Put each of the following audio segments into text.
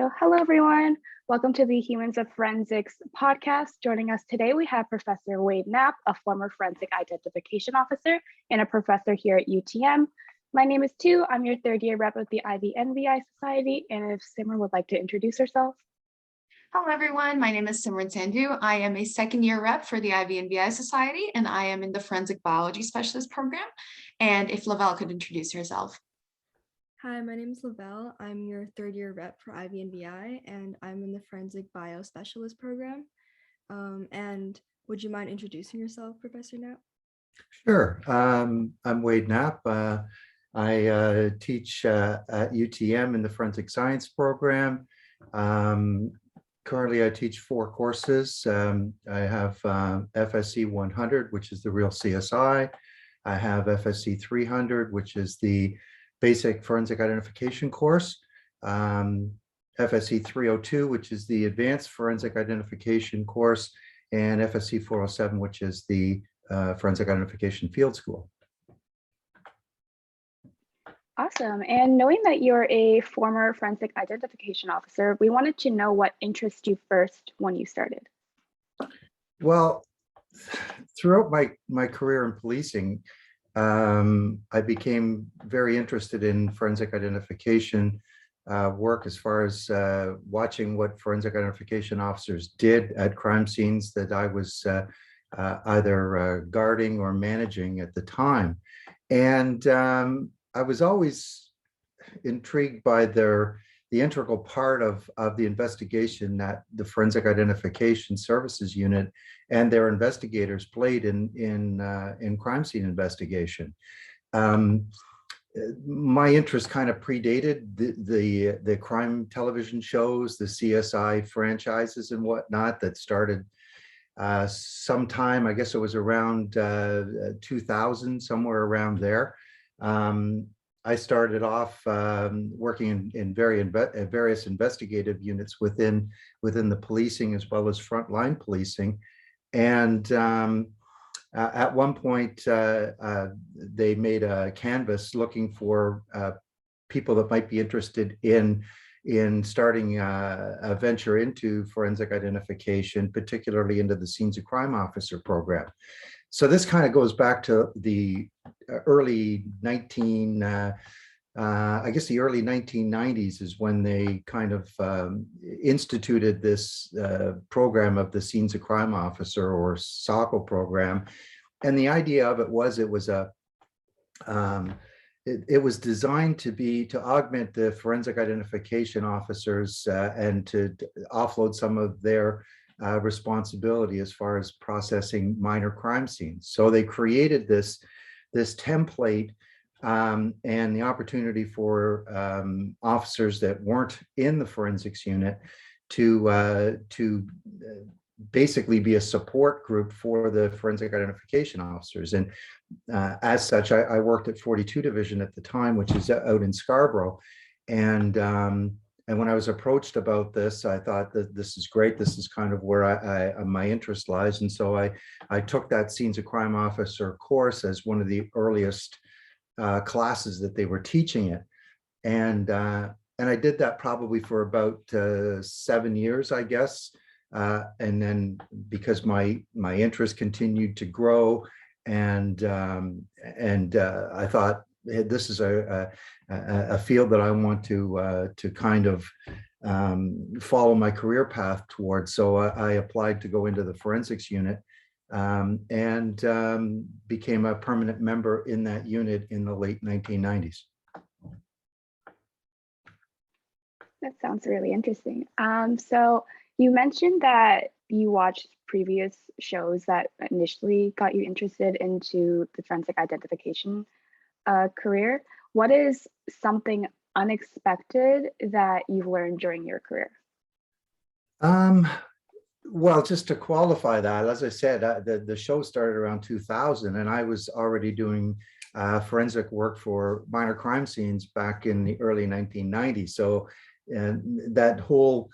So, hello everyone. Welcome to the Humans of Forensics podcast. Joining us today, we have Professor Wade Knapp, a former forensic identification officer and a professor here at UTM. My name is Tu. I'm your third year rep of the IVNVI Society. And if Simran would like to introduce herself. Hello, everyone. My name is Simran Sandhu. I am a second year rep for the IVNVI Society, and I am in the Forensic Biology Specialist program. And if Lovelle could introduce herself. Hi, my name is Lovelle. I'm your third year rep for IVNVI, and I'm in the Forensic Bio Specialist program. And would you mind introducing yourself, Professor Knapp? Sure. I'm Wade Knapp. I teach at UTM in the Forensic Science program. Currently, I teach 4 courses. I have FSC 100, which is the real CSI. I have FSC 300, which is the basic forensic identification course. FSC 302, which is the advanced forensic identification course, and FSC 407, which is the forensic identification field school. Awesome. And knowing that you're a former forensic identification officer, we wanted to know what interested you first when you started. Well, throughout my career in policing, I became very interested in forensic identification work as far as watching what forensic identification officers did at crime scenes that I was either guarding or managing at the time. And I was always intrigued by the integral part of the investigation that the Forensic Identification Services Unit and their investigators played in crime scene investigation. My interest kind of predated the crime television shows, the CSI franchises and whatnot that started sometime, I guess it was around 2000, somewhere around there. I started off working in various investigative units within the policing as well as frontline policing. And at one point, they made a canvas looking for people that might be interested in starting a venture into forensic identification, particularly into the scenes of crime officer program. So this kind of goes back to the early the early 1990s is when they kind of instituted this program of the Scenes of Crime Officer, or SOCO program. And the idea of it was it was designed to augment the forensic identification officers and to offload some of their responsibility as far as processing minor crime scenes. So they created this template and the opportunity for officers that weren't in the forensics unit to basically be a support group for the forensic identification officers. And as such, I worked at 42 Division at the time, which is out in Scarborough. And when I was approached about this, I thought that this is great. This is kind of where my interest lies. And so I took that Scenes of Crime Officer course as one of the earliest classes that they were teaching it. And I did that probably for about 7 years, I guess. And then because my interest continued to grow, and I thought, hey, this is a field that I want to kind of follow my career path towards. So I applied to go into the forensics unit and became a permanent member in that unit in the late 1990s. That sounds really interesting. So you mentioned that you watched previous shows that initially got you interested into the forensic identification career. What is something unexpected that you've learned during your career? Well, just to qualify that, as I said, the show started around 2000, and I was already doing forensic work for minor crime scenes back in the early 1990s. So that whole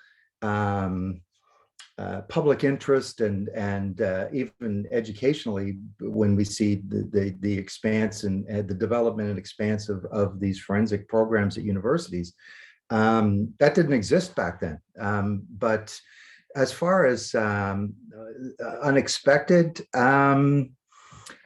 public interest and even educationally, when we see the expanse and the development and expanse of these forensic programs at universities, That didn't exist back then. But as far as unexpected,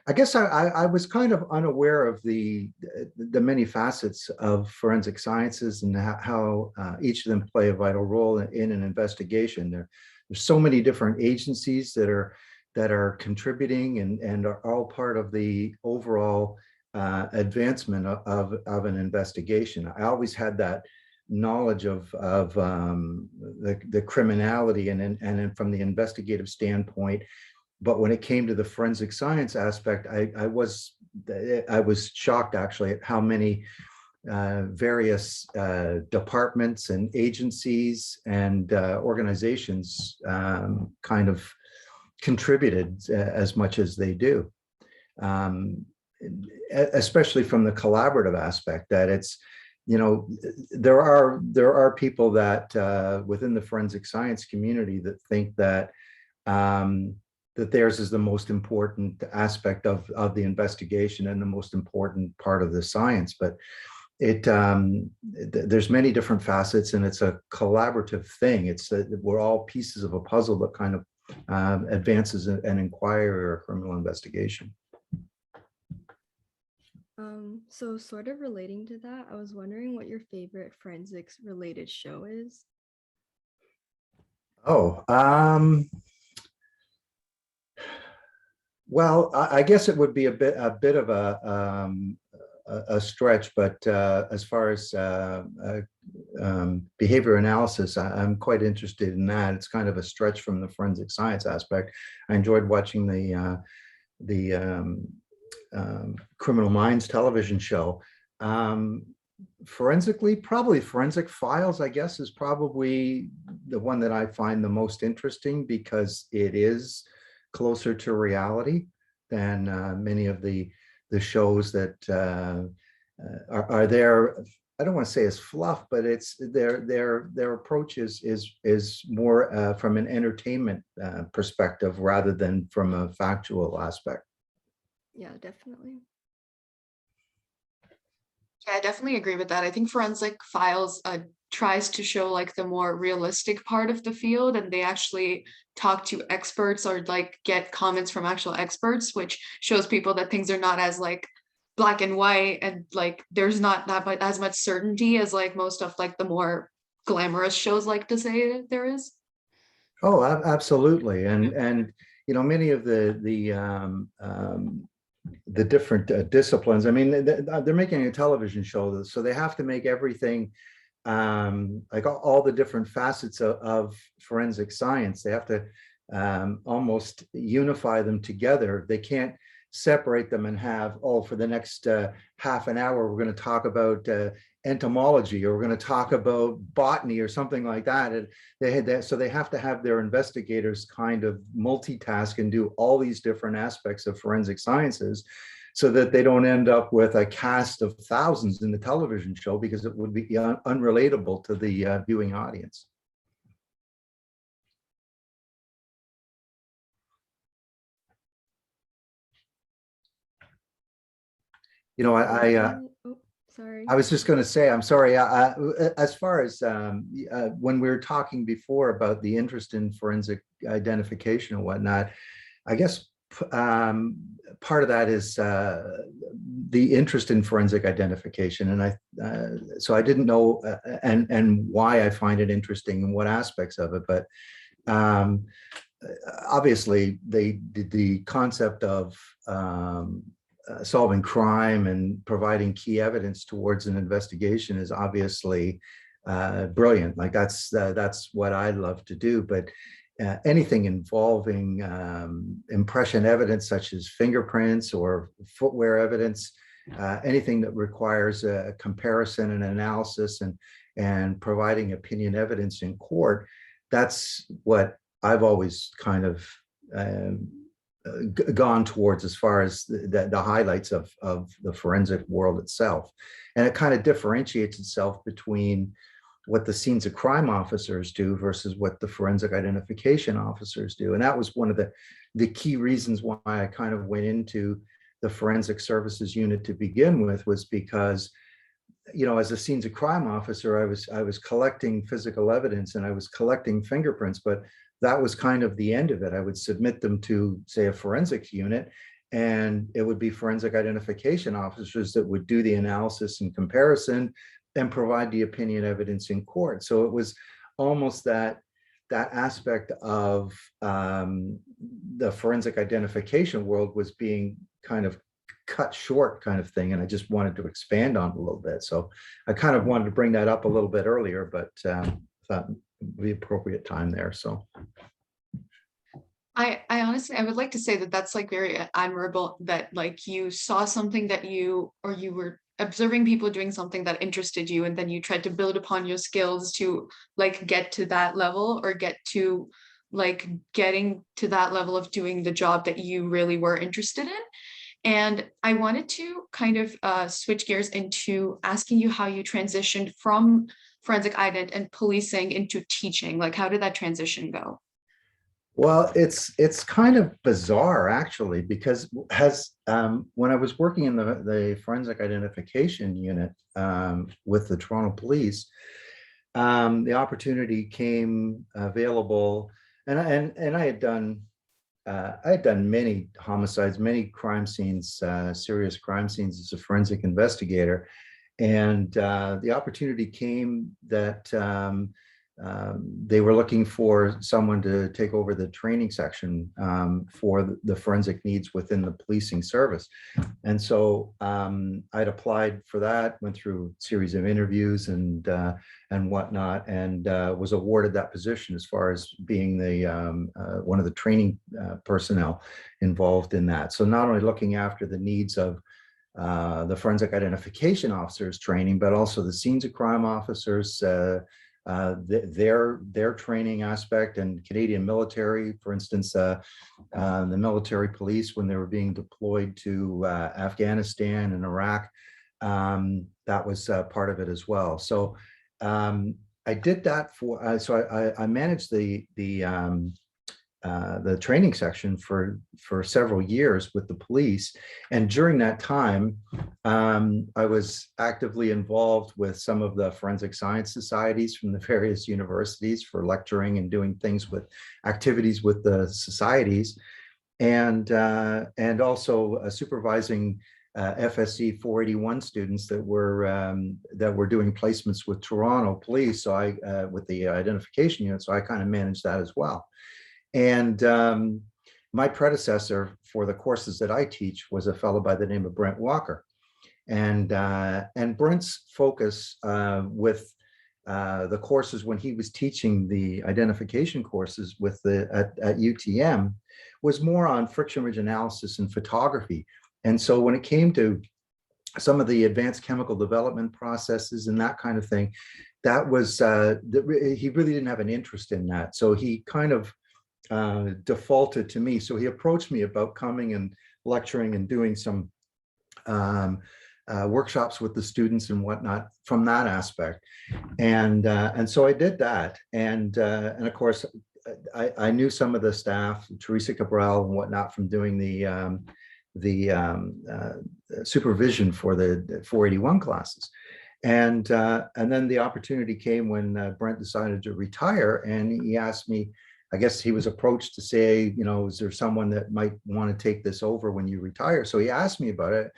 I guess I was kind of unaware of the many facets of forensic sciences and how each of them play a vital role in an investigation. There's so many different agencies that are contributing and are all part of the overall advancement of an investigation. I always had that knowledge of the criminality and from the investigative standpoint. But when it came to the forensic science aspect, I was shocked actually at how many various departments and agencies and organizations kind of contributed as much as they do, especially from the collaborative aspect. That it's, you know, there are people that within the forensic science community that think that that theirs is the most important aspect of the investigation and the most important part of the science. But there's many different facets, and it's a collaborative thing. It's we're all pieces of a puzzle that kind of advances an inquiry or a criminal investigation. So sort of relating to that, I was wondering what your favorite forensics related show is. Oh, well, I guess it would be a bit of a stretch, but as far as behavior analysis, I'm quite interested in that. It's kind of a stretch from the forensic science aspect. I enjoyed watching the Criminal Minds television show. Forensically, probably Forensic Files, I guess, is probably the one that I find the most interesting because it is closer to reality than many of the shows that are there. I don't want to say as fluff, but it's their approach is more from an entertainment perspective rather than from a factual aspect. Yeah, definitely. Yeah, I definitely agree with that. I think Forensic Files tries to show like the more realistic part of the field, and they actually talk to experts or like get comments from actual experts, which shows people that things are not as like black and white, and like there's not that much, as much certainty as like most of like the more glamorous shows like to say there is. Oh, absolutely, and you know, many of the different disciplines. I mean, they're making a television show, so they have to make everything like all the different facets of forensic science. They have to almost unify them together. They can't separate them and have, oh, for the next half an hour, we're going to talk about entomology, or we're going to talk about botany or something like that. And they had that, so they have to have their investigators kind of multitask and do all these different aspects of forensic sciences, so that they don't end up with a cast of thousands in the television show, because it would be unrelatable to the viewing audience. You know, Oh, sorry. I was just going to say, I'm sorry. As far as when we were talking before about the interest in forensic identification and whatnot, I guess part of that is the interest in forensic identification, and so I didn't know and why I find it interesting and what aspects of it, but obviously the concept of solving crime and providing key evidence towards an investigation is obviously brilliant. Like that's what I love to do. But anything involving impression evidence, such as fingerprints or footwear evidence, anything that requires a comparison and analysis and providing opinion evidence in court, that's what I've always kind of gone towards as far as the highlights of the forensic world itself. And it kind of differentiates itself between what the scenes of crime officers do versus what the forensic identification officers do. And that was one of the key reasons why I kind of went into the forensic services unit to begin with, was because as a scenes of crime officer, I was collecting physical evidence and I was collecting fingerprints, but that was kind of the end of it. I would submit them to, say, a forensics unit, and it would be forensic identification officers that would do the analysis and comparison and provide the opinion evidence in court. So it was almost that aspect of the forensic identification world was being kind of cut short kind of thing. And I just wanted to expand on it a little bit. So I kind of wanted to bring that up a little bit earlier, but thought the appropriate time there. So I honestly, I would like to say that that's like very admirable that like you saw something that you were observing people doing something that interested you, and then you tried to build upon your skills to like get to that level, or get to like getting to that level of doing the job that you really were interested in. And I wanted to kind of switch gears into asking you how you transitioned from forensic ident and policing into teaching. Like, how did that transition go? well, it's kind of bizarre actually, because when I was working in the forensic identification unit with the Toronto Police, the opportunity came available, and I had done many homicides, many crime scenes, serious crime scenes as a forensic investigator. And the opportunity came that they were looking for someone to take over the training section for the forensic needs within the policing service. And so I'd applied for that, went through a series of interviews and whatnot, and was awarded that position as far as being the one of the training personnel involved in that. So not only looking after the needs of the forensic identification officers training, but also the scenes of crime officers, their training aspect, and Canadian military, for instance, the military police when they were being deployed to Afghanistan and Iraq, that was part of it as well. So I did that for, so I managed the training section for several years with the police. And during that time, I was actively involved with some of the forensic science societies from the various universities for lecturing and doing things with activities with the societies, and also supervising FSC 481 students that were doing placements with Toronto Police. So I with the identification unit, so I kind of managed that as well. And my predecessor for the courses that I teach was a fellow by the name of Brent Walker. And Brent's focus with the courses when he was teaching the identification courses with at UTM was more on friction ridge analysis and photography. And so when it came to some of the advanced chemical development processes and that kind of thing, that was, he really didn't have an interest in that. So he kind of defaulted to me. So he approached me about coming and lecturing and doing some workshops with the students and whatnot from that aspect. And so I did that. And of course, I knew some of the staff, Teresa Cabral and whatnot, from doing the supervision for the 481 classes. And then the opportunity came when Brent decided to retire, and he asked me, I guess he was approached to say, is there someone that might want to take this over when you retire? So he asked me about it,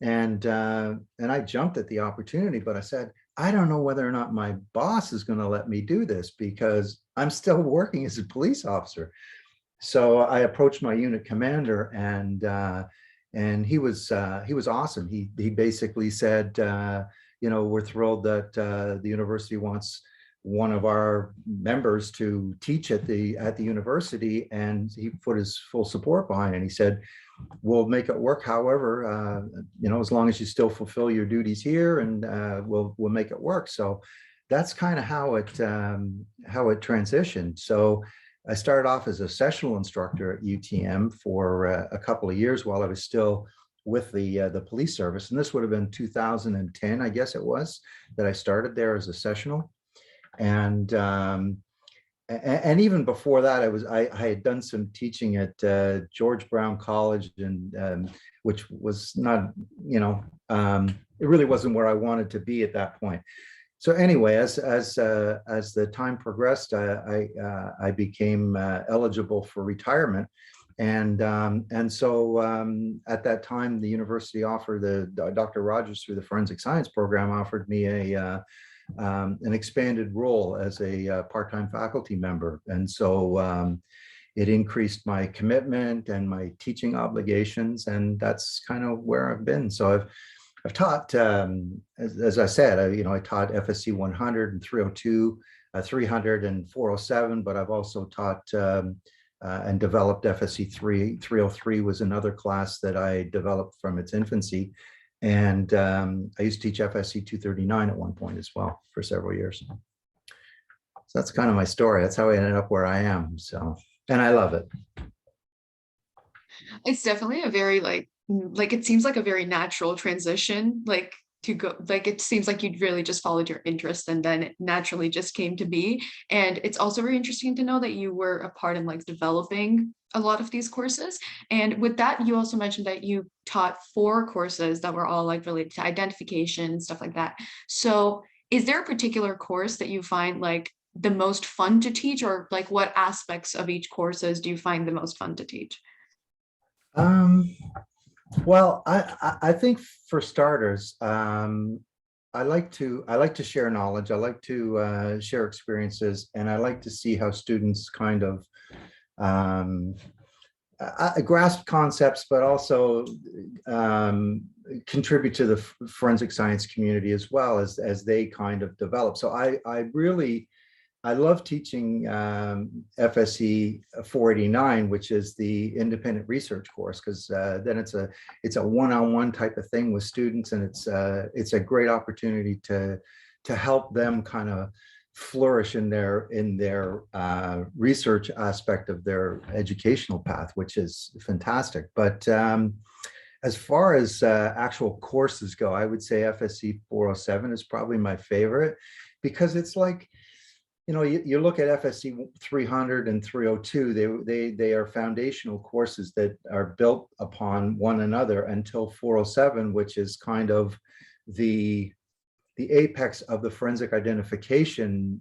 and I jumped at the opportunity, but I said, I don't know whether or not my boss is going to let me do this because I'm still working as a police officer. So I approached my unit commander, and he was awesome. He basically said, we're thrilled that the university wants one of our members to teach at the university, and he put his full support behind it. And he said, we'll make it work. However, as long as you still fulfill your duties here, and we'll make it work. So that's kind of how it transitioned. So I started off as a sessional instructor at UTM for a couple of years while I was still with the police service. And this would have been 2010, I guess it was, that I started there as a sessional. And and even before that, I had done some teaching at George Brown College, and which was not, it really wasn't where I wanted to be at that point. So anyway, as the time progressed, I became eligible for retirement, and so at that time, the university offered Dr. Rogers, through the forensic science program, offered me an expanded role as a part-time faculty member, and so it increased my commitment and my teaching obligations, and that's kind of where I've been. So I've taught, as I said, I taught FSC 100 and 302, 300 and 407, but I've also taught and developed FSC 303 was another class that I developed from its infancy. And I used to teach FSC 239 at one point as well for several years. So that's kind of my story. That's how I ended up where I am. So, and I love it. It's definitely a very like it seems like a very natural transition, like to go, like it seems like you'd really just followed your interest and then it naturally just came to be. And it's also very interesting to know that you were a part in like developing a lot of these courses. And with that, you also mentioned that you taught 4 courses that were all like related to identification and stuff like that. So is there a particular course that you find like the most fun to teach, or like what aspects of each courses do you find the most fun to teach? Well, I think for starters, I like to share knowledge. I like to share experiences, and I like to see how students kind of grasp concepts, but also contribute to the forensic science community as well as they kind of develop. So I love teaching FSE 489, which is the independent research course, because then it's a one-on-one type of thing with students, and it's a great opportunity to help them kind of flourish in their research aspect of their educational path, which is fantastic. But as far as actual courses go, I would say FSC 407 is probably my favorite, because it's like, you look at FSC 300 and 302, they are foundational courses that are built upon one another until 407, which is kind of the apex of the forensic identification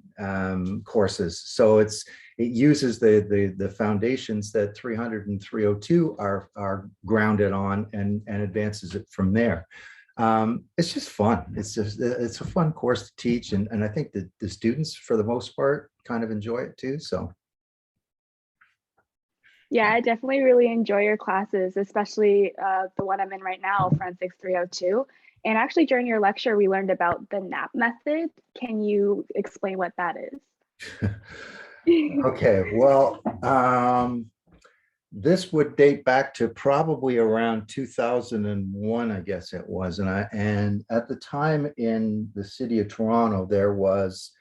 courses. So it uses the foundations that 300 and 302 are grounded on, and advances it from there. It's just fun. It's a fun course to teach, and I think that the students, for the most part, kind of enjoy it too. So Yeah, I definitely really enjoy your classes, especially the one I'm in right now, Forensics 302. And actually, during your lecture, we learned about the Knapp method. Can you explain what that is? okay, well, this would date back to probably around 2001, I guess it was. And at the time in the city of Toronto, there was,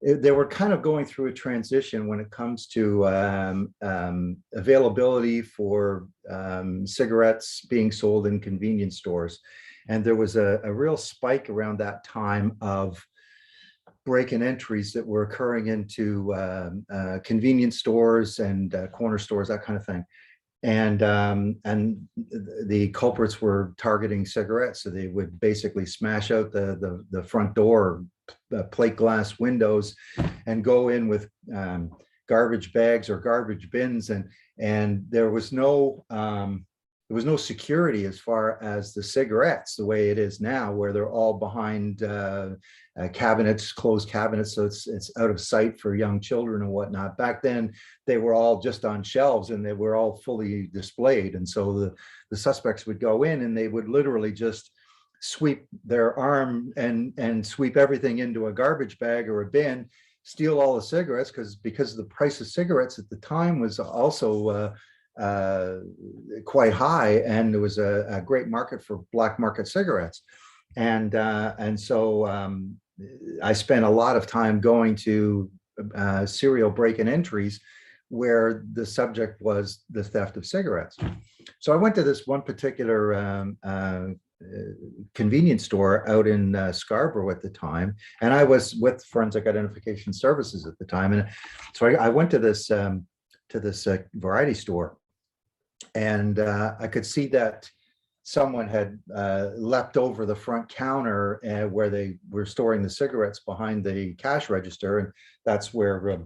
they were kind of going through a transition when it comes to availability for cigarettes being sold in convenience stores. And there was a real spike around that time of break-in entries that were occurring into convenience stores and corner stores, that kind of thing. And the culprits were targeting cigarettes. So they would basically smash out the front door, plate glass windows, and go in with garbage bags or garbage bins. And there was no security as far as the cigarettes, the way it is now, where they're all behind cabinets, closed cabinets, so it's out of sight for young children and whatnot. Back then, they were all just on shelves and they were all fully displayed. And so the suspects would go in and they would literally just sweep their arm and sweep everything into a garbage bag or a bin, steal all the cigarettes, because the price of cigarettes at the time was also quite high, and there was a great market for black market cigarettes. And so I spent a lot of time going to serial break-in entries where the subject was the theft of cigarettes. So I went to this one particular convenience store out in Scarborough at the time, and I was with Forensic Identification Services at the time, and so I went to this variety store, and I could see that someone had leapt over the front counter where they were storing the cigarettes behind the cash register, and that's where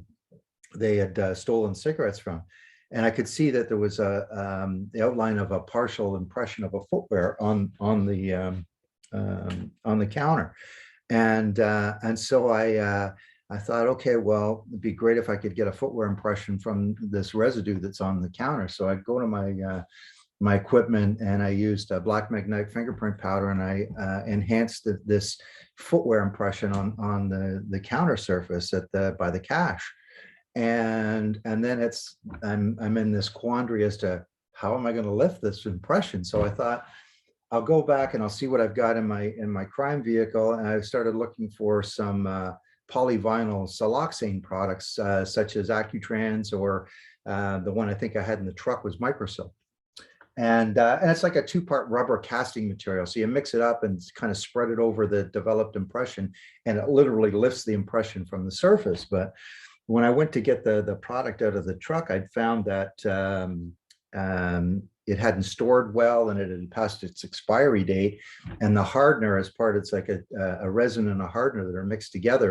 they had stolen cigarettes from. And I could see that there was the outline of a partial impression of a footwear on the counter, and so I thought, okay, well, it'd be great if I could get a footwear impression from this residue that's on the counter. So I go to my equipment, and I used a black magnetic fingerprint powder, and I enhanced this footwear impression on the counter surface by the cache. And then I'm in this quandary as to how am I going to lift this impression. So I thought, I'll go back and I'll see what I've got in my crime vehicle. And I started looking for some polyvinyl siloxane products, such as Accutrans, or the one I think I had in the truck was Microsil. And it's like a two-part rubber casting material. So you mix it up and kind of spread it over the developed impression, and it literally lifts the impression from the surface. But when I went to get the product out of the truck, I'd found that it hadn't stored well, and it had passed its expiry date. And the hardener, as part, it's like a resin and a hardener that are mixed together,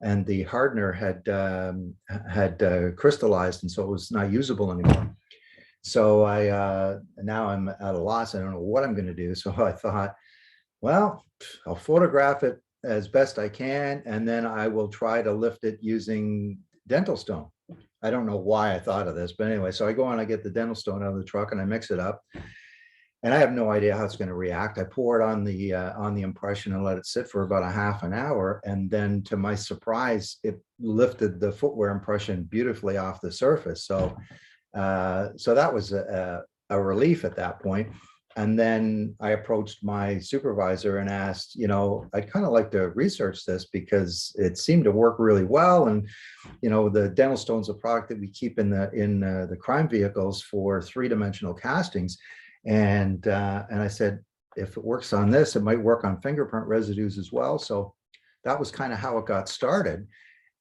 and the hardener had crystallized, and so it was not usable anymore. So now I'm at a loss. I don't know what I'm going to do. So I thought, well, I'll photograph it as best I can, and then I will try to lift it using dental stone. I don't know why I thought of this, but anyway, so I go and I get the dental stone out of the truck and I mix it up, and I have no idea how it's going to react. I pour it on the impression and let it sit for about a half an hour, and then to my surprise, it lifted the footwear impression beautifully off the surface. So that was a relief at that point. And then I approached my supervisor and asked, I'd kind of like to research this because it seemed to work really well. And, the dental stone's a product that we keep in the crime vehicles for three-dimensional castings. And I said, if it works on this, it might work on fingerprint residues as well. So that was kind of how it got started.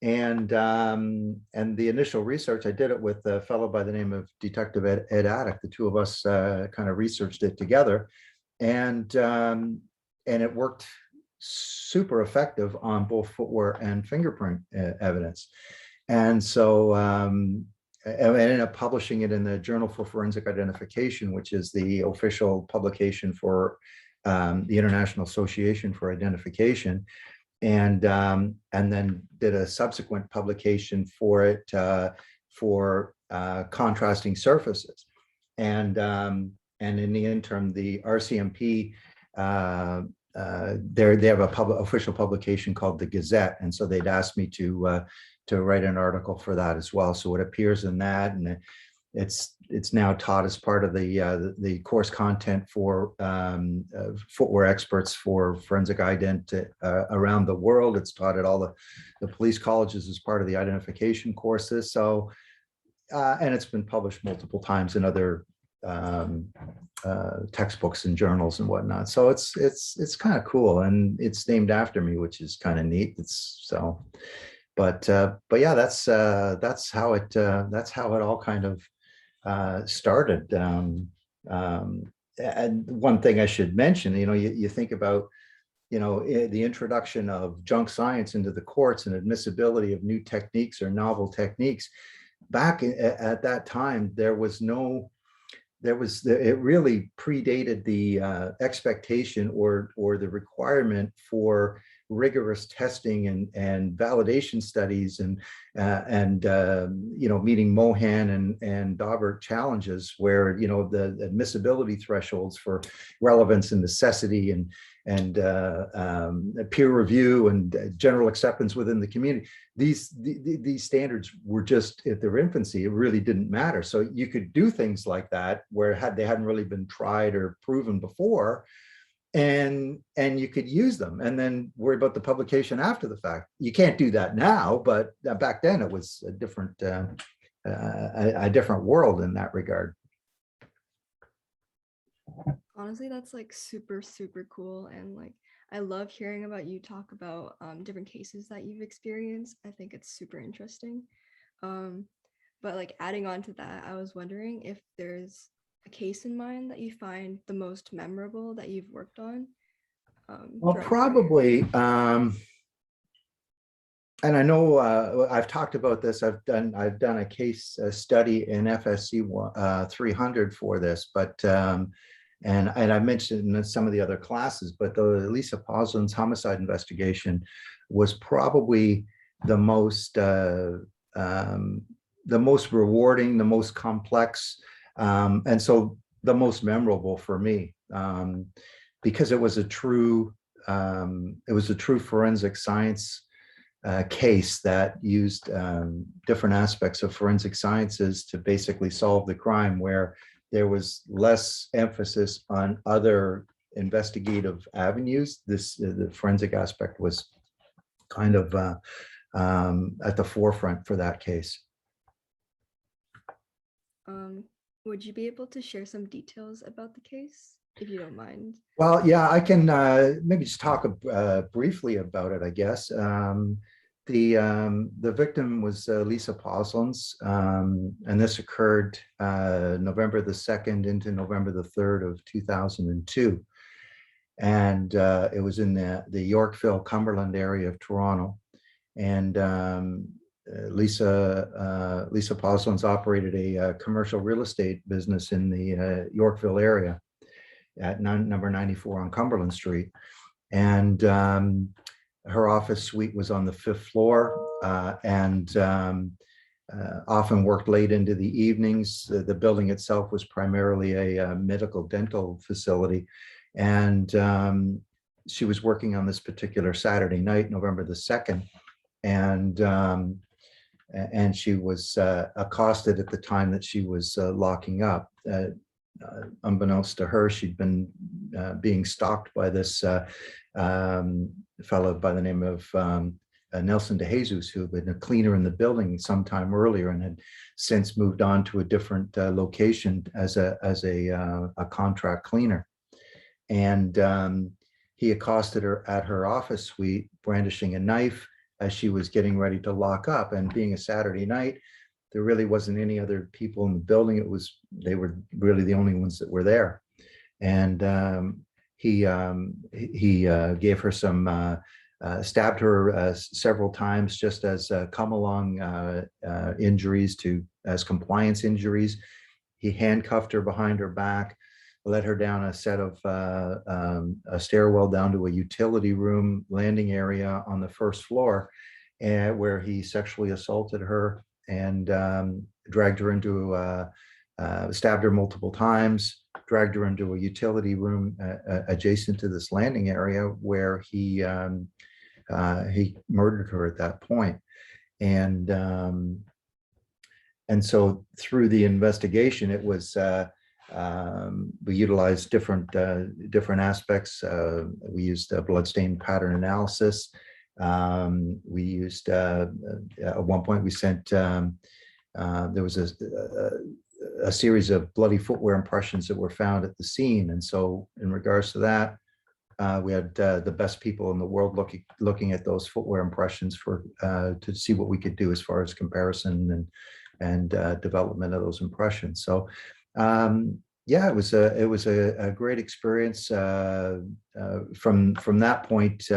And the initial research, I did it with a fellow by the name of Detective Ed Addick. The two of us kind of researched it together, and it worked super effective on both footwear and fingerprint evidence. And so I ended up publishing it in the Journal for Forensic Identification, which is the official publication for the International Association for Identification. And then did a subsequent publication for it for contrasting surfaces. And in the interim, the RCMP, they have a official publication called the Gazette, and so they'd asked me to write an article for that as well. So it appears in that, and it's now taught as part of the course content for footwear experts for forensic ident around the world. It's taught at all the police colleges as part of the identification courses. So, and it's been published multiple times in other textbooks and journals and whatnot. So it's kind of cool, and it's named after me, which is kind of neat. But yeah, that's how it all kind of started. And one thing I should mention, you think about, the introduction of junk science into the courts and admissibility of new techniques or novel techniques. Back at that time, it really predated the expectation or the requirement for rigorous testing and validation studies and meeting Mohan and Daubert challenges, where the admissibility thresholds for relevance and necessity and peer review and general acceptance within the community. These standards were just at their infancy. It really didn't matter. So you could do things like that where they hadn't really been tried or proven before, and you could use them and then worry about the publication after the fact. You can't do that now, but back then it was a different world in that regard. Honestly, that's like super, super cool. And like, I love hearing about you talk about different cases that you've experienced. I think it's super interesting. Um, but like adding on to that, I was wondering if there's a case in mind that you find the most memorable that you've worked on Well, throughout your career. probably, and I know I've talked about this. I've done a case study in FSC 300 for this, but and I mentioned in some of the other classes, but the Lisa Poslin's homicide investigation was probably the most rewarding, the most complex, and so the most memorable for me, because it was a true forensic science case that used different aspects of forensic sciences to basically solve the crime, where there was less emphasis on other investigative avenues. The forensic aspect was kind of at the forefront for that case. Would you be able to share some details about the case, if you don't mind? Well, yeah, I can maybe just talk briefly about it, I guess. The victim was Lisa Poslin's, and this occurred November the 2nd into November the 3rd of 2002. And it was in the Yorkville, Cumberland area of Toronto. And Lisa Poslin's operated a commercial real estate business in the Yorkville area at number 94 on Cumberland Street. And her office suite was on the 5th floor, and often worked late into the evenings. The building itself was primarily a medical dental facility. And she was working on this particular Saturday night, November the 2nd. And she was accosted at the time that she was locking up. Unbeknownst to her, she'd been being stalked by this fellow by the name of Nelson DeJesus, who had been a cleaner in the building sometime earlier and had since moved on to a different location as a contract cleaner. And he accosted her at her office suite, brandishing a knife as she was getting ready to lock up. And being a Saturday night, there really wasn't any other people in the building. They were really the only ones that were there. And he gave her some, stabbed her several times, just as come along injuries as compliance injuries. He handcuffed her behind her back, led her down a set of a stairwell down to a utility room landing area on the 1st floor, where he sexually assaulted her and dragged her into stabbed her multiple times, dragged her into a utility room adjacent to this landing area, where he murdered her at that point. And so through the investigation, it was we utilized different aspects. We used bloodstain pattern analysis. We used at one point we sent there was a series of bloody footwear impressions that were found at the scene, and so in regards to that, we had the best people in the world looking at those footwear impressions to see what we could do as far as comparison and development of those impressions. So yeah, it was a great experience. From that point,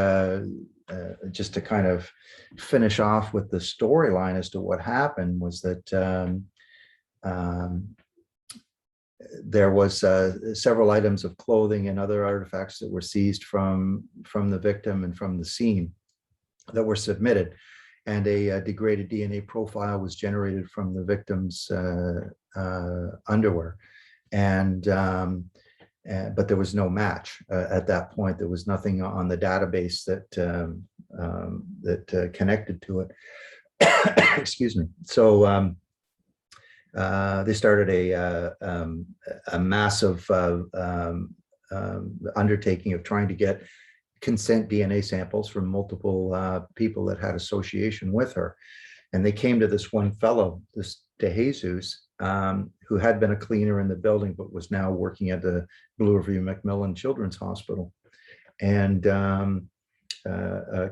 just to kind of finish off with the storyline as to what happened, was that there was several items of clothing and other artifacts that were seized from the victim and from the scene that were submitted, and a degraded DNA profile was generated from the victim's underwear. And but there was no match at that point. There was nothing on the database that connected to it. Excuse me. So they started a massive undertaking of trying to get consent DNA samples from multiple people that had association with her. And they came to this one fellow, this DeJesus, who had been a cleaner in the building, but was now working at the Blue Review Macmillan Children's Hospital and a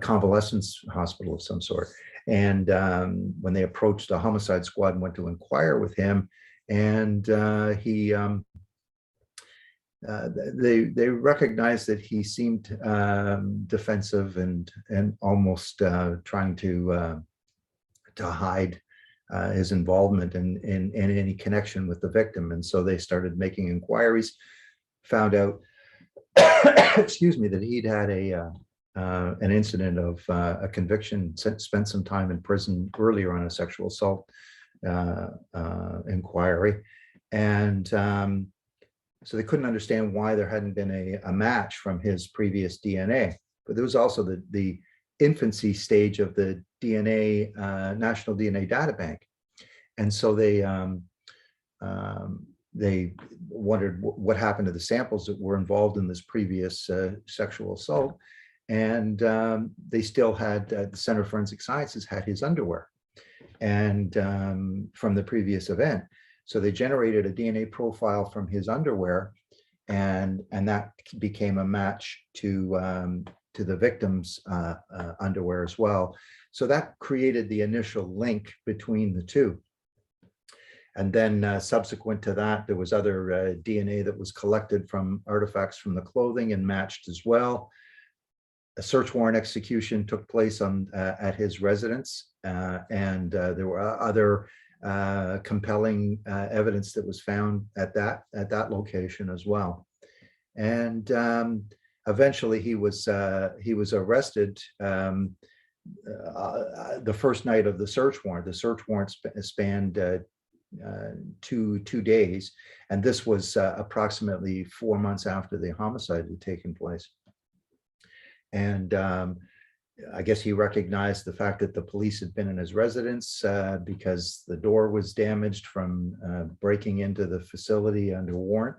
convalescence hospital of some sort. And when they approached the homicide squad and went to inquire with him, and they recognized that he seemed defensive and almost trying to hide his involvement in any connection with the victim. And so they started making inquiries, found out, excuse me, that he'd had an incident of a conviction, spent some time in prison earlier on a sexual assault inquiry. And so they couldn't understand why there hadn't been a match from his previous DNA. But there was also the infancy stage of the DNA, National DNA Data Bank. And so they wondered what happened to the samples that were involved in this previous sexual assault. And they still had, the Center of Forensic Sciences had his underwear and from the previous event. So they generated a DNA profile from his underwear, and that became a match to the victim's underwear as well. So that created the initial link between the two. And then subsequent to that, there was other DNA that was collected from artifacts from the clothing and matched as well. A search warrant execution took place at his residence, and there were other compelling evidence that was found at that location as well. And eventually he was arrested the first night of the search warrant. The search warrant spanned 2 days, and this was approximately 4 months after the homicide had taken place. And I guess he recognized the fact that the police had been in his residence because the door was damaged from breaking into the facility under warrant.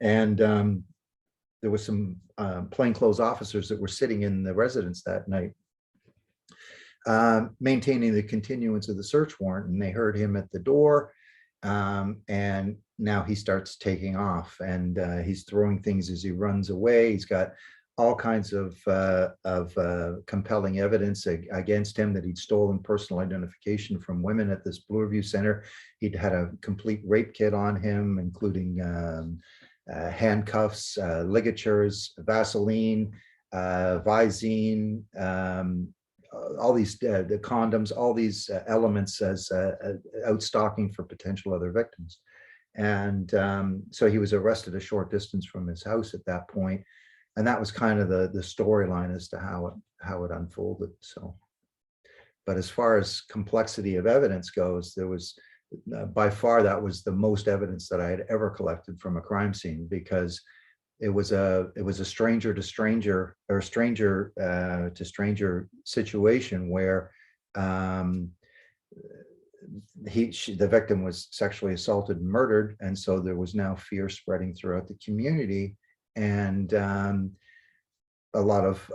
And there was some plainclothes officers that were sitting in the residence that night, maintaining the continuance of the search warrant. And they heard him at the door. And now he starts taking off, and he's throwing things as he runs away. He's got all kinds of compelling evidence against him, that he'd stolen personal identification from women at this Blue Review Center. He'd had a complete rape kit on him, including handcuffs, ligatures, Vaseline, Visine, all these, the condoms, all these elements as outstalking for potential other victims. And so he was arrested a short distance from his house at that point. And that was kind of the storyline as to how it unfolded. So, but as far as complexity of evidence goes, there was by far that was the most evidence that I had ever collected from a crime scene, because it was a stranger to stranger, or stranger to stranger situation where the victim was sexually assaulted and murdered, and so there was now fear spreading throughout the community. And a lot of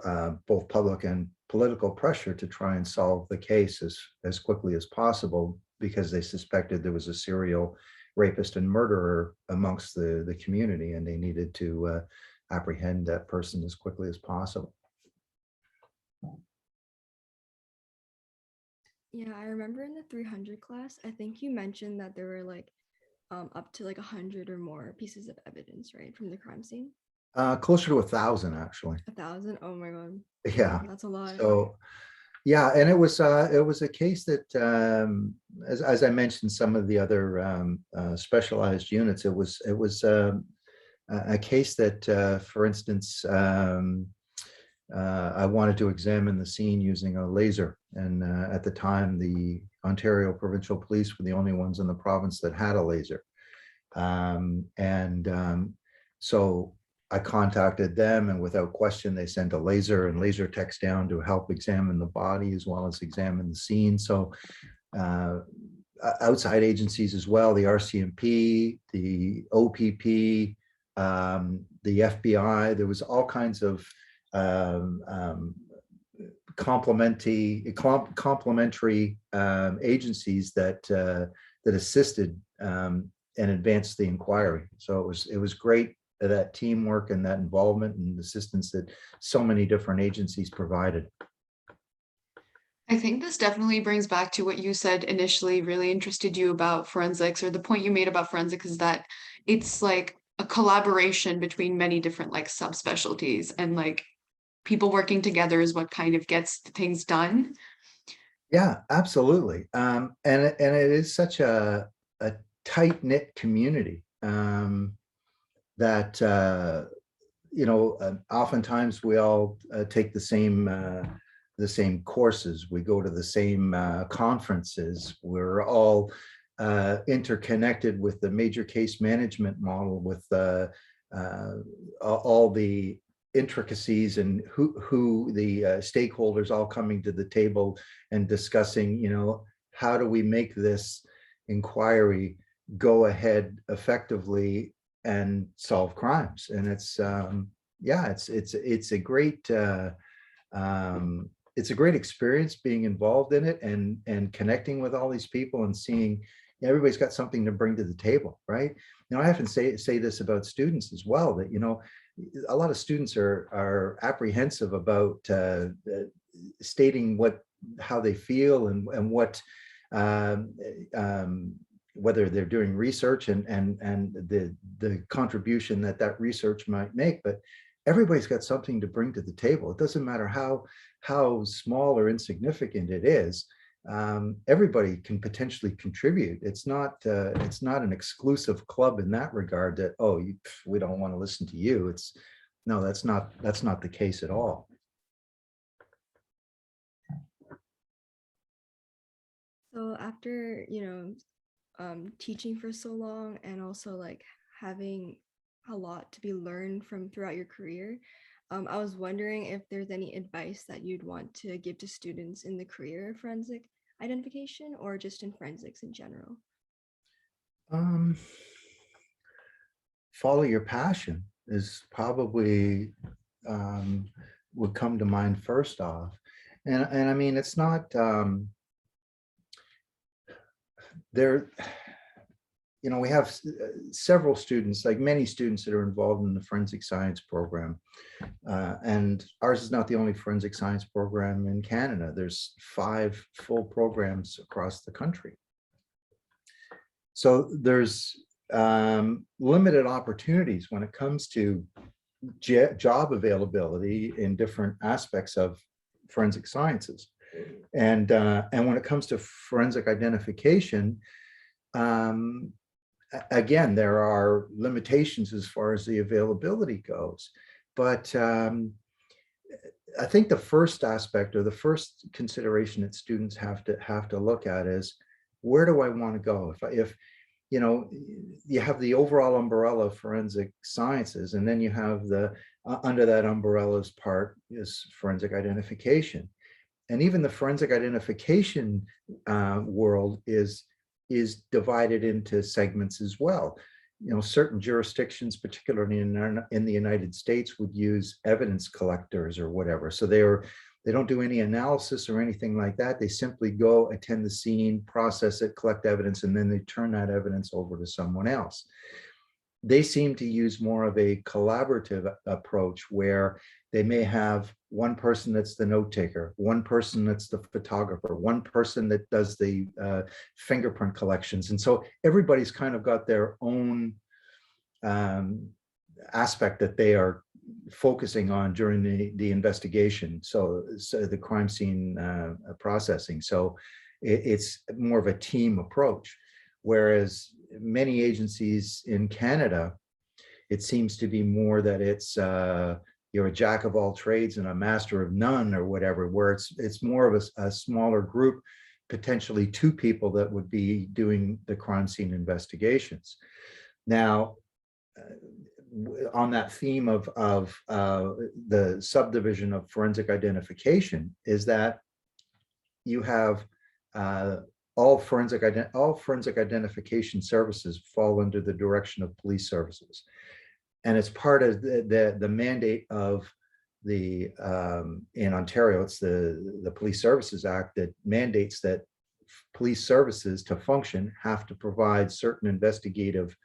both public and political pressure to try and solve the case as quickly as possible, because they suspected there was a serial rapist and murderer amongst the community, and they needed to apprehend that person as quickly as possible. Yeah, I remember in the 300 class, I think you mentioned that there were like up to like 100 or more pieces of evidence, right, from the crime scene? Closer to 1,000, actually. 1,000? Oh my God. Yeah, That's a lot. so yeah, and it was a case that as I mentioned, some of the other specialized units, it was a case that for instance I wanted to examine the scene using a laser, and at the time the Ontario Provincial Police were the only ones in the province that had a laser, so I contacted them, and without question, they sent a laser and laser techs down to help examine the body as well as examine the scene. So outside agencies as well, the RCMP, the OPP, the FBI, there was all kinds of complementary agencies that assisted and advance the inquiry. So it was great, that teamwork and that involvement and assistance that so many different agencies provided. I think this definitely brings back to what you said initially really interested you about forensics, or the point you made about forensics is that it's like a collaboration between many different like subspecialties, and like people working together is what kind of gets things done. Yeah, absolutely. And it is such a tight-knit community that oftentimes we all take the same courses. We go to the same conferences. We're all interconnected with the major case management model, with all the intricacies and who the stakeholders all coming to the table and discussing, how do we make this inquiry go ahead effectively and solve crimes. And it's it's a great experience being involved in it, and connecting with all these people and seeing everybody's got something to bring to the table, right? I often say this about students as well, that a lot of students are apprehensive about stating how they feel and what whether they're doing research and the contribution that research might make. But everybody's got something to bring to the table. It doesn't matter how small or insignificant it is. Everybody can potentially contribute. It's not an exclusive club in that regard, that, oh, we don't want to listen to you. No, that's not the case at all. So after, teaching for so long, and also like having a lot to be learned from throughout your career, I was wondering if there's any advice that you'd want to give to students in the career of forensic identification, or just in forensics in general. Follow your passion is probably would come to mind first off. And I mean, it's not there, we have several students, like many students, that are involved in the forensic science program. And ours is not the only forensic science program in Canada. There's 5 full programs across the country. So there's limited opportunities when it comes to job availability in different aspects of forensic sciences. And when it comes to forensic identification, again, there are limitations as far as the availability goes. But I think the first aspect, or the first consideration that students have to look at is, where do I want to go? If you have the overall umbrella of forensic sciences, and then you have the under that umbrella's part is forensic identification. And even the forensic identification world is divided into segments as well. Certain jurisdictions, particularly in the United States, would use evidence collectors or whatever. So they don't do any analysis or anything like that. They simply go attend the scene, process it, collect evidence, and then they turn that evidence over to someone else. They seem to use more of a collaborative approach, where they may have one person that's the note taker, one person that's the photographer, one person that does the fingerprint collections. And so everybody's kind of got their own aspect that they are focusing on during the investigation. So the crime scene processing. So it's more of a team approach. Whereas many agencies in Canada, it seems to be more that it's you're a jack of all trades and a master of none, or whatever, where it's more of a smaller group, potentially 2 people that would be doing the crime scene investigations. Now, on that theme of the subdivision of forensic identification, is that you have all forensic identification services fall under the direction of police services. And it's part of the mandate of the in Ontario, it's the Police Services Act that mandates that police services to function have to provide certain investigative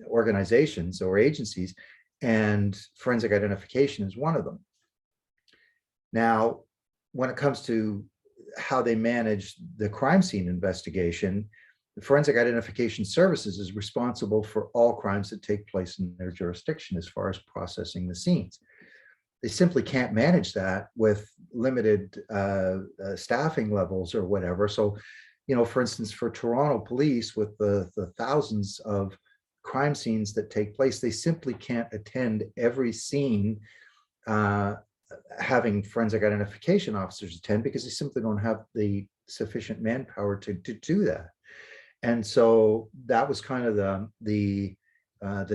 organizations or agencies, and forensic identification is one of them. Now, when it comes to how they manage the crime scene investigation, the Forensic Identification Services is responsible for all crimes that take place in their jurisdiction as far as processing the scenes. They simply can't manage that with limited staffing levels or whatever. So, for instance, for Toronto police, with the thousands of crime scenes that take place, they simply can't attend every scene having forensic identification officers attend, because they simply don't have the sufficient manpower to do that. And so that was kind of the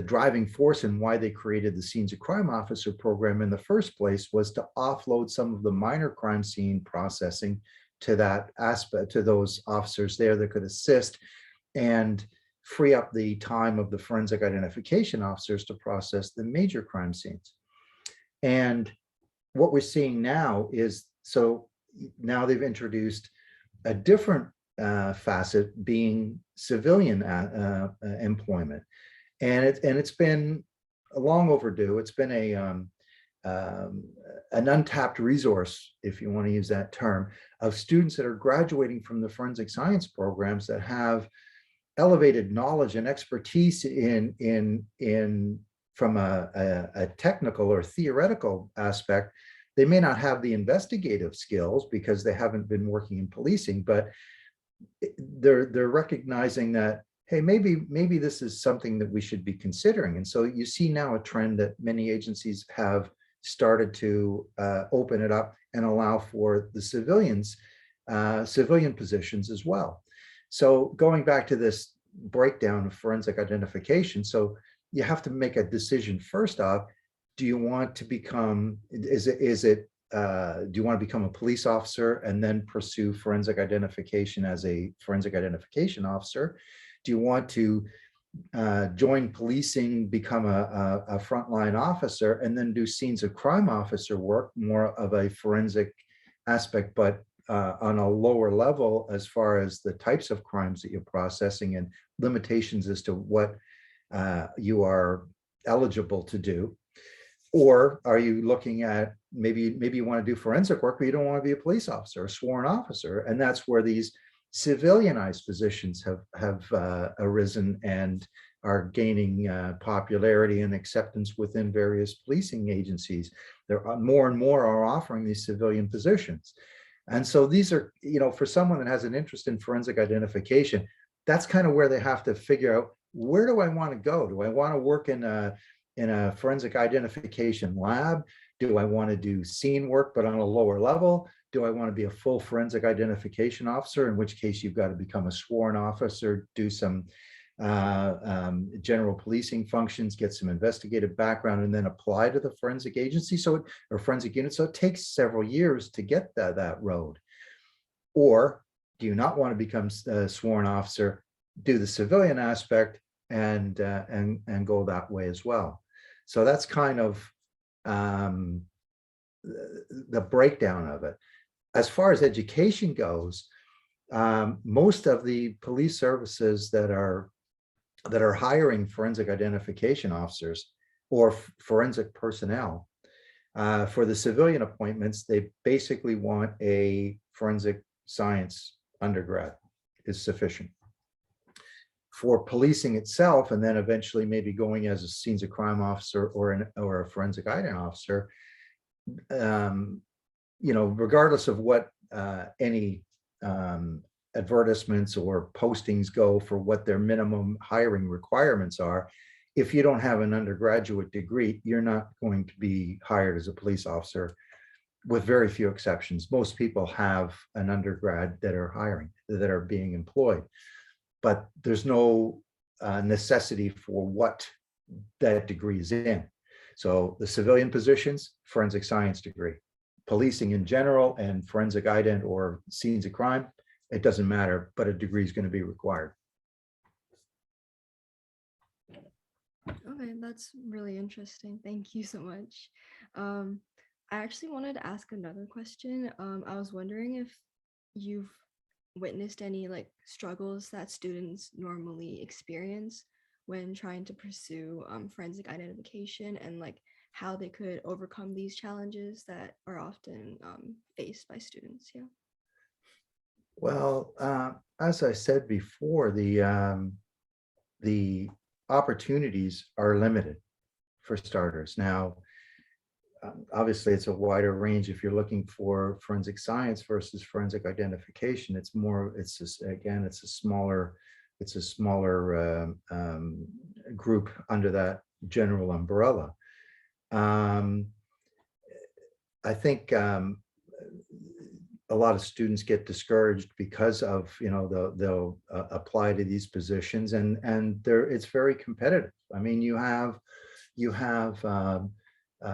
driving force in why they created the Scenes of Crime Officer program in the first place, was to offload some of the minor crime scene processing to that aspect, to those officers there that could assist and free up the time of the forensic identification officers to process the major crime scenes. And what we're seeing now is, so now they've introduced a different facet, being civilian employment. And it's been long overdue. It's been an untapped resource, if you want to use that term, of students that are graduating from the forensic science programs that have elevated knowledge and expertise from a technical or theoretical aspect. They may not have the investigative skills because they haven't been working in policing, but they're recognizing that, hey, maybe this is something that we should be considering. And so you see now a trend that many agencies have started to open it up and allow for the civilian positions as well. So going back to this breakdown of forensic identification, so you have to make a decision first off. Do you want to become, do you want to become a police officer and then pursue forensic identification as a forensic identification officer? Do you want to join policing, become a frontline officer, and then do scenes of crime officer work, more of a forensic aspect, but on a lower level as far as the types of crimes that you're processing and limitations as to what you are eligible to do? Or are you looking at maybe you want to do forensic work, but you don't want to be a police officer, a sworn officer? And that's where these civilianized positions have arisen and are gaining popularity and acceptance within various policing agencies. There are more and more are offering these civilian positions. And so these are, for someone that has an interest in forensic identification, that's kind of where they have to figure out, where do I want to go? Do I want to work in a forensic identification lab? Do I want to do scene work, but on a lower level? Do I want to be a full forensic identification officer, in which case you've got to become a sworn officer, do some general policing functions, get some investigative background, and then apply to the forensic agency, or forensic unit. So it takes several years to get that road. Or do you not want to become a sworn officer, do the civilian aspect, and go that way as well? So that's kind of the breakdown of it. As far as education goes, most of the police services that are hiring forensic identification officers or forensic personnel, for the civilian appointments, they basically want a forensic science undergrad is sufficient. For policing itself, and then eventually maybe going as a scenes of crime officer or a forensic ident officer, regardless of what any advertisements or postings go for what their minimum hiring requirements are, if you don't have an undergraduate degree, you're not going to be hired as a police officer, with very few exceptions. Most people have an undergrad that are being employed, but there's no necessity for what that degree is in. So the civilian positions, forensic science degree. Policing in general and forensic ident or scenes of crime, it doesn't matter, but a degree is going to be required. Okay, that's really interesting. Thank you so much. I actually wanted to ask another question. I was wondering if you've witnessed any like struggles that students normally experience when trying to pursue forensic identification, and like how they could overcome these challenges that are often faced by students. Yeah. Well, as I said before, the opportunities are limited for starters. Now, obviously, it's a wider range. If you're looking for forensic science versus forensic identification, it's more. It's just, again, it's a smaller. It's a smaller group under that general umbrella. I think a lot of students get discouraged because of, they'll apply to these positions, and it's very competitive. I mean, you have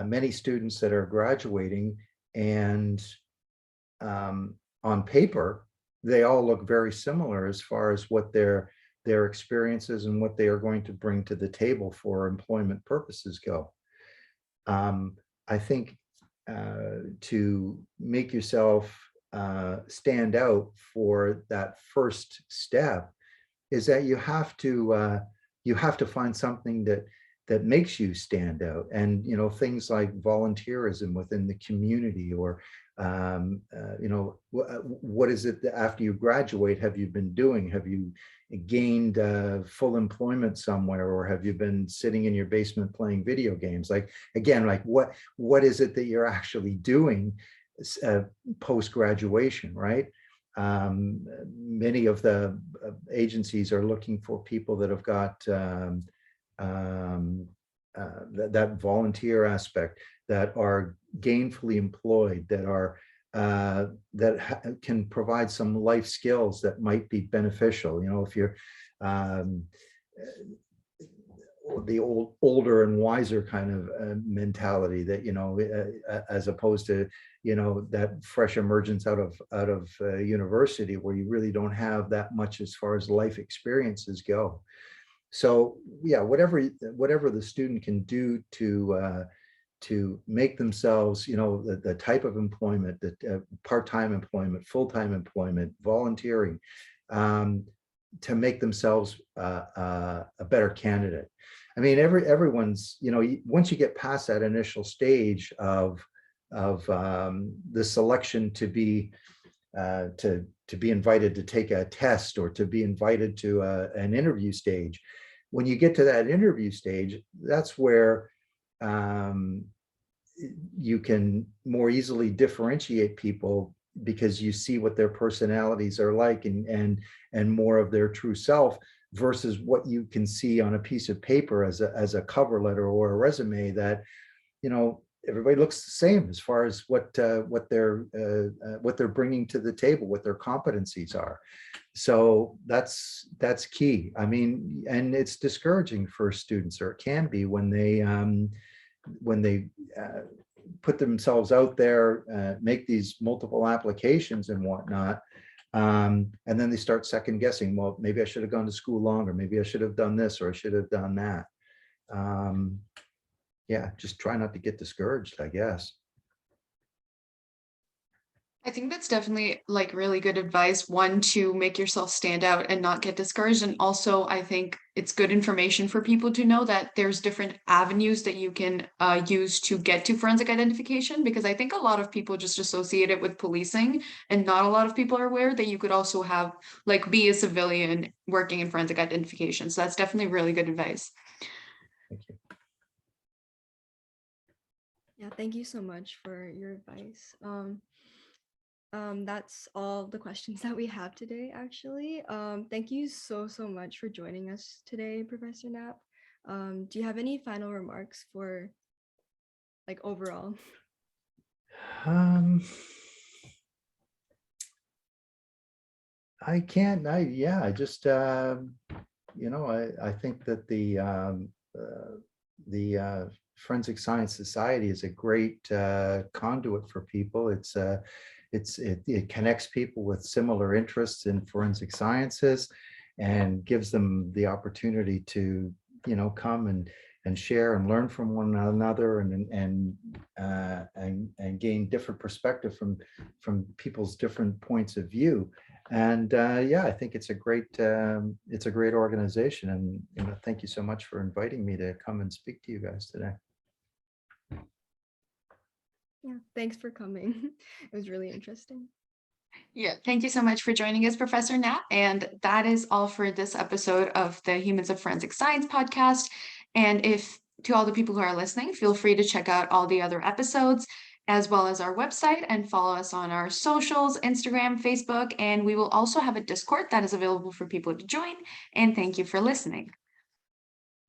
many students that are graduating, and on paper they all look very similar as far as what their experiences and what they are going to bring to the table for employment purposes go. I think to make yourself stand out for that first step is that you have to find something that makes you stand out, and things like volunteerism within the community, or what is it that after you graduate have you been doing? Have you gained full employment somewhere, or have you been sitting in your basement playing video games? Like, again, like what is it that you're actually doing post graduation, right? Many of the agencies are looking for people that have got that volunteer aspect, that are gainfully employed, that are can provide some life skills that might be beneficial. If you're the older and wiser kind of mentality, that as opposed to that fresh emergence out of university, where you really don't have that much as far as life experiences go. So yeah, whatever the student can do to make themselves, the type of employment, that part-time employment, full-time employment, volunteering, to make themselves a better candidate. I mean, everyone's, once you get past that initial stage of the selection to be invited to take a test, or to be invited to an interview stage, when you get to that interview stage, that's where you can more easily differentiate people, because you see what their personalities are like, and more of their true self, versus what you can see on a piece of paper as a cover letter or a resume, that everybody looks the same as far as what they're bringing to the table, what their competencies are. So that's key. I mean, and it's discouraging for students, or it can be, when they put themselves out there, make these multiple applications and whatnot, and then they start second guessing. Well, maybe I should have gone to school longer. Maybe I should have done this, or I should have done that. Yeah, just try not to get discouraged, I guess. I think that's definitely like really good advice. One, to make yourself stand out and not get discouraged. And also, I think it's good information for people to know that there's different avenues that you can use to get to forensic identification, because I think a lot of people just associate it with policing, and not a lot of people are aware that you could also have, like, be a civilian working in forensic identification. So that's definitely really good advice. Thank you. Yeah, thank you so much for your advice. That's all the questions that we have today, actually. Thank you so much for joining us today, Professor Knapp. Do you have any final remarks for, like, overall? I can't. I just I think that the Forensic Science Society is a great conduit for people. It connects people with similar interests in forensic sciences, and gives them the opportunity to come share and learn from one another, and gain different perspective from people's different points of view. And yeah, I think it's a great organization. And thank you so much for inviting me to come and speak to you guys today. Yeah, thanks for coming. It was really interesting. Yeah, thank you so much for joining us, Professor Knapp. And that is all for this episode of the Humans of Forensic Science podcast. And if to all the people who are listening, feel free to check out all the other episodes as well as our website and follow us on our socials, Instagram, Facebook, and we will also have a Discord that is available for people to join. And thank you for listening.